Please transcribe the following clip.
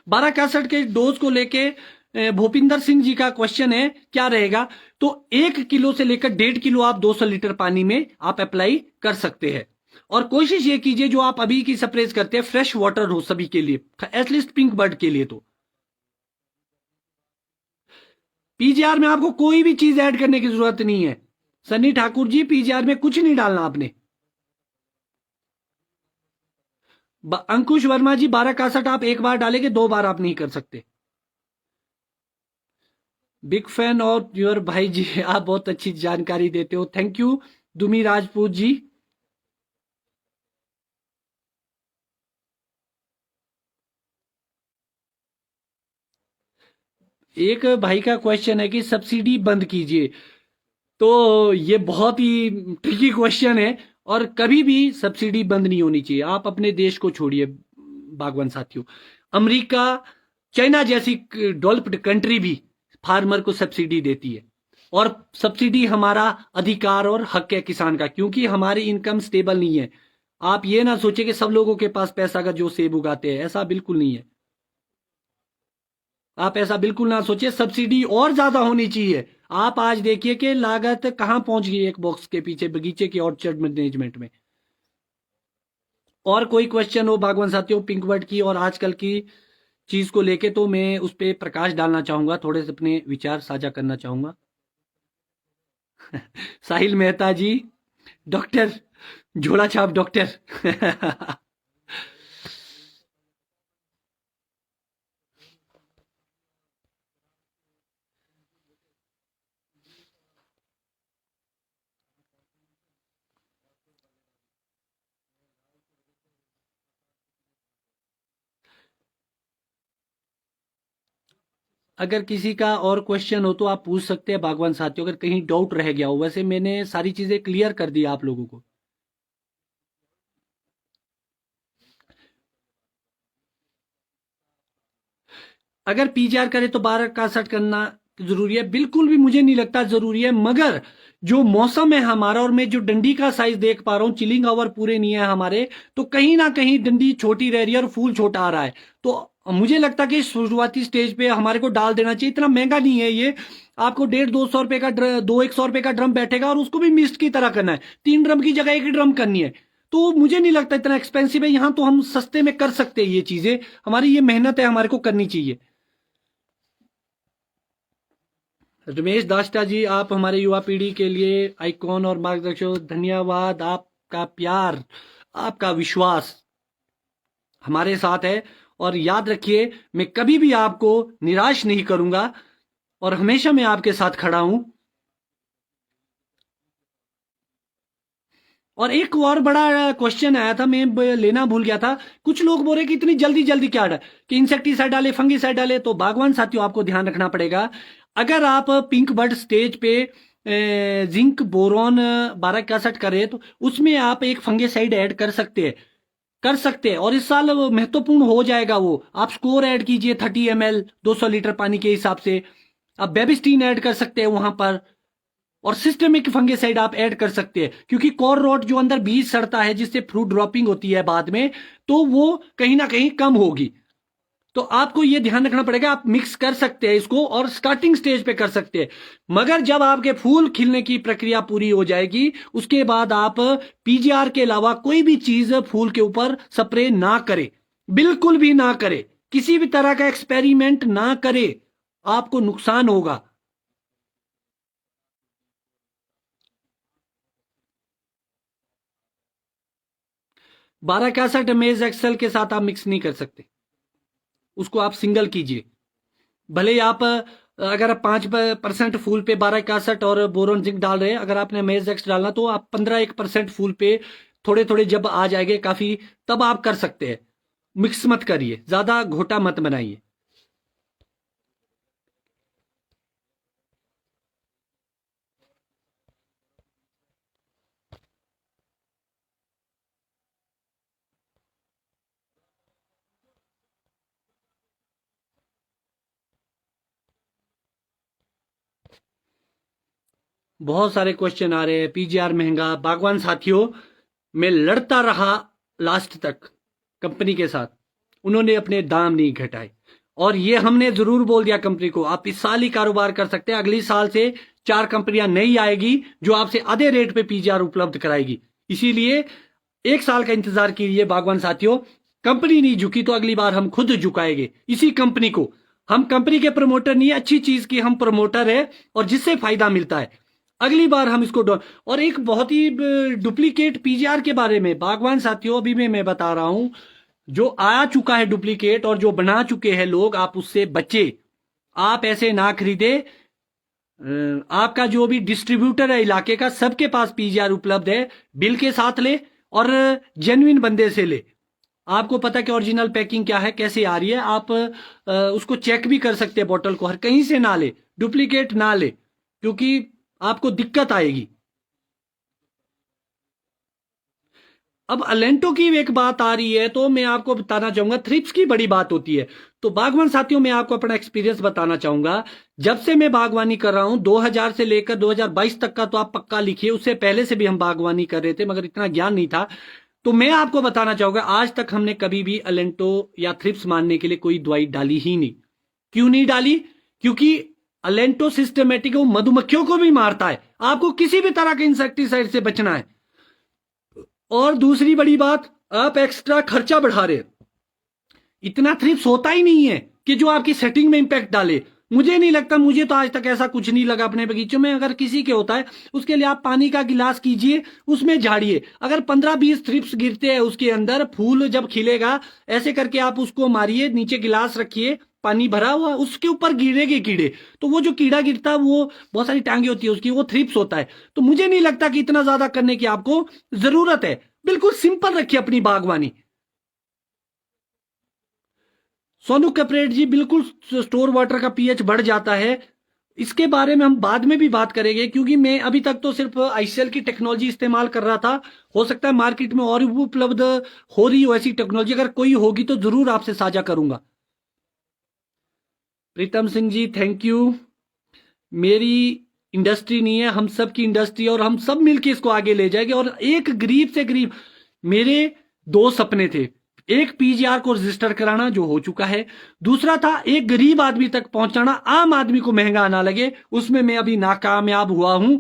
1261 के डोज को लेके भूपिंदर सिंह जी का क्वेश्चन है क्या रहेगा। तो 1 किलो से लेकर 1.5 किलो आप 200 लीटर पानी में आप अप्लाई कर सकते हैं। और कोशिश ये कीजिए जो आप अभी की स्प्रेज करते हैं फ्रेश वाटर हो सभी के लिए, एटलीस्ट पिंक बर्ड के लिए। तो पीजीआर में आपको कोई भी चीज ऐड करने की जरूरत नहीं है सन्नी ठाकुर जी, पीजीआर में कुछ नहीं डालना आपने। अंकुश वर्मा जी 1261 आप एक बार डालेंगे, 2 बार आप नहीं कर सकते। बिग फैन और योर भाई जी, आप बहुत अच्छी जानकारी देते हो, थैंक यू दुमी राजपूत जी। एक भाई का क्वेश्चन है कि सब्सिडी बंद कीजिए, तो ये बहुत ही ट्रिकी क्वेश्चन है और कभी भी सब्सिडी बंद नहीं होनी चाहिए। आप अपने देश को छोड़िए बागवान साथियों, अमेरिका चाइना जैसी डेवलप्ड कंट्री भी फार्मर को सब्सिडी देती है, और सब्सिडी हमारा अधिकार और हक है किसान का, क्योंकि हमारी इनकम स्टेबल नहीं है। आप ये ना सोचे कि सब लोगों के पास पैसा का जो सेब उगाते हैं, ऐसा बिल्कुल नहीं है। आप ऐसा बिल्कुल ना सोचिए, सब्सिडी और ज्यादा होनी चाहिए। आप आज देखिए कि लागत कहां पहुंच गई एक बॉक्स के पीछे बगीचे की ऑर्चर्ड मैनेजमेंट में। और कोई क्वेश्चन हो बागवान साथियों पिंकबर्ड की और आजकल की चीज को लेके, तो मैं उस पर प्रकाश डालना चाहूंगा, थोड़े से अपने विचार साझा करना चाहूंगा। साहिल मेहता जी, डॉक्टर झोला छाप डॉक्टर। अगर किसी का और क्वेश्चन हो तो आप पूछ सकते हैं बागवान साथियों, अगर कहीं डाउट रह गया हो। वैसे मैंने सारी चीजें क्लियर कर दी आप लोगों को। अगर पीजीआर करे तो 1261 करना जरूरी है, बिल्कुल भी मुझे नहीं लगता जरूरी है। मगर जो मौसम है हमारा, और मैं जो डंडी का साइज देख पा रहा हूं, चिलिंग आवर पूरे नहीं है हमारे, तो कहीं ना कहीं डंडी छोटी रह रही है और फूल छोटा आ रहा है। तो मुझे लगता है कि शुरुआती स्टेज पे हमारे को डाल देना चाहिए। इतना महंगा नहीं है ये, आपको 150-200 रुपए का 100 रुपए का ड्रम बैठेगा, और उसको भी मिस्ट की तरह करना है। 3 ड्रम की जगह 1 ड्रम करनी है। तो मुझे नहीं लगता इतना एक्सपेंसिव है, यहां तो हम सस्ते में कर सकते हैं ये चीजें। हमारी ये मेहनत है, हमारे को करनी चाहिए। रमेश दास्टा जी, आप हमारे युवा पीढ़ी के लिए आइकॉन और मार्गदर्शक, धन्यवाद। आपका प्यार, आपका विश्वास हमारे साथ है, और याद रखिए मैं कभी भी आपको निराश नहीं करूंगा, और हमेशा मैं आपके साथ खड़ा हूं। और एक और बड़ा क्वेश्चन आया था, मैं लेना भूल गया था। कुछ लोग बोल रहे कि इतनी जल्दी जल्दी क्या कि इंसेक्टिसाइड डाले, फंगिसाइड डाले। तो बागवान साथियों आपको ध्यान रखना पड़ेगा, अगर आप पिंक बर्ड स्टेज पे जिंक बोरॉन 1261 करें तो उसमें आप एक फंगिसाइड ऐड कर सकते हैं, और इस साल वो महत्वपूर्ण हो जाएगा। वो आप स्कोर ऐड कीजिए 30 ml 200 लीटर पानी के हिसाब से। आप बेबिस्टीन ऐड कर सकते हैं वहां पर, और सिस्टमिक फंगिसाइड आप ऐड कर सकते हैं, क्योंकि कोर रोट जो अंदर बीज सड़ता है जिससे फ्रूट ड्रॉपिंग होती है बाद में, तो वो कहीं ना कहीं कम होगी। तो आपको यह ध्यान रखना पड़ेगा। आप मिक्स कर सकते हैं इसको, और स्टार्टिंग स्टेज पे कर सकते हैं। मगर जब आपके फूल खिलने की प्रक्रिया पूरी हो जाएगी, उसके बाद आप पीजीआर के अलावा कोई भी चीज फूल के ऊपर स्प्रे ना करें, बिल्कुल भी ना करें। किसी भी तरह का एक्सपेरिमेंट ना करें, आपको नुकसान होगा। 1261 मेज एक्सेल के साथ आप मिक्स नहीं कर सकते, उसको आप सिंगल कीजिए। भले ही आप अगर आप 5% फूल पे 1261 और बोरोन जिंक डाल रहे हैं, अगर आपने मेज एक्स डालना तो आप 15-1% फूल पे थोड़े थोड़े जब आ जाएंगे काफी, तब आप कर सकते हैं। मिक्स मत करिए, ज्यादा घोटा मत बनाइए। बहुत सारे क्वेश्चन आ रहे हैं, पीजीआर महंगा। बागवान साथियों, मैं लड़ता रहा लास्ट तक कंपनी के साथ, उन्होंने अपने दाम नहीं घटाए। और ये हमने जरूर बोल दिया कंपनी को, आप इस साल ही कारोबार कर सकते हैं, अगली साल से 4 कंपनियां नई आएगी जो आपसे आधे रेट पे पीजीआर उपलब्ध कराएगी। इसीलिए 1 साल का इंतजार कीजिए बागवान साथियों। कंपनी नहीं झुकी तो अगली बार हम खुद झुकाएंगे इसी कंपनी को। हम कंपनी के प्रमोटर नहीं है, अच्छी चीज की हम प्रमोटर है और जिससे फायदा मिलता है। अगली बार हम इसको और एक बहुत ही डुप्लीकेट पीजीआर के बारे में बागवान साथियों अभी मैं बता रहा हूं, जो आ चुका है डुप्लीकेट और जो बना चुके हैं लोग, आप उससे बचे, आप ऐसे ना खरीदे। आपका जो भी डिस्ट्रीब्यूटर है इलाके का, सबके पास पीजीआर उपलब्ध है, बिल के साथ ले और जेन्युइन बंदे से ले। आपको पता कि ओरिजिनल पैकिंग क्या है, कैसे आ रही है, आप उसको चेक भी कर सकते हैं, बोतल को हर कहीं से ना ले, डुप्लीकेट ना ले, क्योंकि आपको दिक्कत आएगी। अब अलेंटो की एक बात आ रही है तो मैं आपको बताना चाहूंगा, थ्रिप्स की बड़ी बात होती है। तो बागवान साथियों मैं आपको अपना एक्सपीरियंस बताना चाहूंगा। जब से मैं बागवानी कर रहा हूं 2000 से लेकर 2022 तक का तो आप पक्का लिखिए, उससे पहले से भी हम बागवानी कर रहे थे मगर इतना ज्ञान नहीं था। तो मैं आपको बताना चाहूंगा आज तक हमने कभी भी अलेंटो या थ्रिप्स मारने के लिए कोई दवाई डाली ही नहीं। क्यों नहीं डाली? क्योंकि अलेंटो सिस्टमेटिक वो मधुमक्खियों को भी मारता है, आपको किसी भी तरह के इंसेक्टिसाइड से बचना है। और दूसरी बड़ी बात, आप एक्स्ट्रा खर्चा बढ़ा रहे, इतना थ्रिप्स होता ही नहीं है कि जो आपकी सेटिंग में इंपैक्ट डाले। मुझे नहीं लगता, मुझे तो आज तक ऐसा कुछ नहीं लगा अपने बगीचों में। अगर किसी के होता है उसके लिए आप पानी का गिलास कीजिए, उसमें झाड़िए, अगर 15-20 थ्रिप्स गिरते हैं उसके अंदर, फूल जब खिलेगा ऐसे करके आप उसको मारिए, नीचे गिलास रखिए, पानी भरा हुआ, उसके ऊपर गिरेगे कीड़े, तो वो जो कीड़ा गिरता है वो बहुत सारी टांगे होती है उसकी, वो थ्रिप्स होता है। तो मुझे नहीं लगता कि इतना ज्यादा करने की आपको जरूरत है। बिल्कुल सिंपल रखिए अपनी बागवानी। सोनू कपरेट जी, बिल्कुल स्टोर वाटर का पीएच बढ़ जाता है, इसके बारे में हम बाद में भी बात करेंगे, क्योंकि मैं अभी तक तो सिर्फ आईसीएल की टेक्नोलॉजी इस्तेमाल कर रहा था। हो सकता है मार्केट में और भी उपलब्ध हो रही हो ऐसी टेक्नोलॉजी, अगर कोई होगी तो जरूर आपसे साझा करूंगा। Pritam Singh ji thank you. मेरी इंडस्ट्री नहीं है, हम सब की इंडस्ट्री है और हम सब मिलकर इसको आगे ले जाएंगे। और एक गरीब से गरीब, मेरे 2 सपने थे, एक पीजीआर को रजिस्टर कराना जो हो चुका है, दूसरा था एक गरीब आदमी तक पहुंचाना, आम आदमी को महंगा ना लगे, उसमें मैं अभी नाकामयाब हुआ हूं।